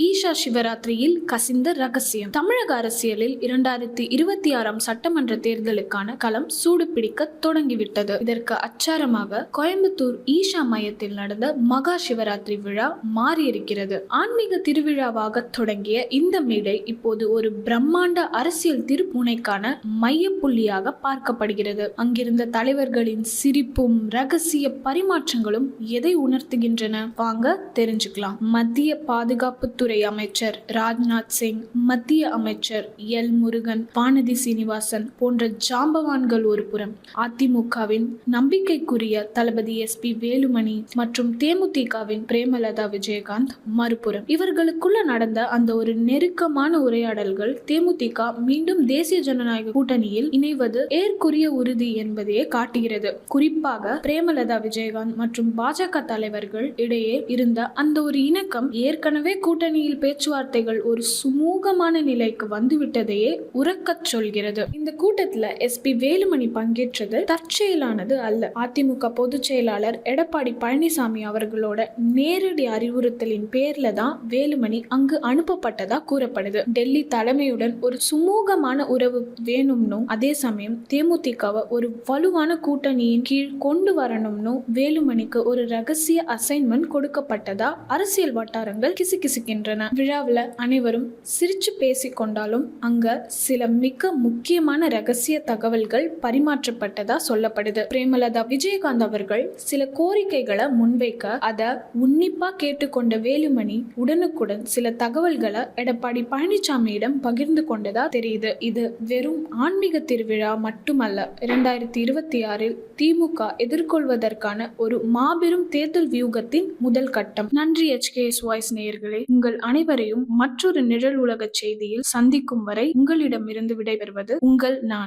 ஈஷா சிவராத்திரியில் கசிந்த ரகசியம். தமிழக அரசியலில் 2026 சட்டமன்ற தேர்தலுக்கான களம் சூடு பிடிக்க தொடங்கிவிட்டது. இதற்கு அச்சாரமாக கோயம்புத்தூர் ஈஷா மையத்தில் நடந்த மகா சிவராத்திரி விழா மாறியிருக்கிறது. ஆன்மீக திருவிழாவாக தொடங்கிய இந்த மேடை இப்போது ஒரு பிரம்மாண்ட அரசியல் திருப்புனைக்கான மைய புள்ளியாக பார்க்கப்படுகிறது. அங்கிருந்த தலைவர்களின் சிரிப்பும் ரகசிய பரிமாற்றங்களும் எதை உணர்த்துகின்றன? வாங்க தெரிஞ்சுக்கலாம். மத்திய பாதுகாப்பு துறை அமைச்சர் ராஜ்நாத் சிங், மத்திய அமைச்சர் எல் முருகன், வானதி சீனிவாசன் போன்ற ஜாம்பவான்கள் ஒரு புறம், அதிமுகவின் நம்பிக்கைக்குரிய தளபதி SP வேலுமணி மற்றும் தேமுதிகவின் பிரேமலதா விஜயகாந்த் மறுபுறம். இவர்களுக்குள்ள நடந்த அந்த ஒரு நெருக்கமான உரையாடல்கள் தேமுதிக மீண்டும் தேசிய ஜனநாயக கூட்டணியில் இணைவது ஏற்குரிய உறுதி என்பதையே காட்டுகிறது. குறிப்பாக பிரேமலதா விஜயகாந்த் மற்றும் பாஜக தலைவர்கள் இடையே இருந்த அந்த ஒரு இணக்கம் ஏற்கனவே கூட்டணியில் பேச்சுவார்த்தைகள் ஒரு சுமூகமான நிலைக்கு வந்துவிட்டதையே உறக்கச் சொல்கிறது. இந்த கூட்டத்தில் SP வேலுமணி பங்கேற்றது தற்செயலானது அல்ல. அதிமுக பொதுச் செயலாளர் எடப்பாடி பழனிசாமி அவர்களோட நேரடி அறிவுறுத்தலின் பேர்ல தான் வேலுமணி அங்கு அனுப்பப்பட்டதா கூறப்படுது. டெல்லி தலைமையுடன் ஒரு சுமூகமான உறவு வேணும்னு, அதே சமயம் தேமுதிகவை ஒரு வலுவான கூட்டணியின் கீழ் கொண்டு வரணும்னு வேலுமணிக்கு ஒரு ரகசிய அசைன்மெண்ட் கொடுக்கப்பட்டதா அரசியல் வட்டாரங்கள் கிசுகிசுக்கின்றன. விழாவில் அனைவரும் சிரிச்சு பேசிக்கொண்டாலும் அங்க சில மிக முக்கியமான ரகசிய தகவல்கள் பரிமாற்றப்பட்டதா சொல்லப்படுது. பிரேமலதா விஜயகாந்த் அவர்கள் சில கோரிக்கைகளை முன்வைக்க அதை உன்னிப்பா கேட்டுக்கொண்ட வேலுமணி உடனுக்குடன் சில தகவல்களை எடப்பாடி பழனிசாமியிடம் பகிர்ந்து கொண்டதா தெரியுது. இது வெறும் ஆன்மீக திருவிழா மட்டுமல்ல, 2026 திமுக எதிர்கொள்வதற்கான ஒரு மாபெரும் தேர்தல் வியூகத்தின் முதல் கட்டம். நன்றி HKS வாய்ஸ் நேயர்களே. உங்கள் அனைவரையும் மற்றொரு நிழல் உலக செய்தியில் சந்திக்கும் வரை உங்களிடமிருந்து விடைபெறுவது உங்கள் நான்.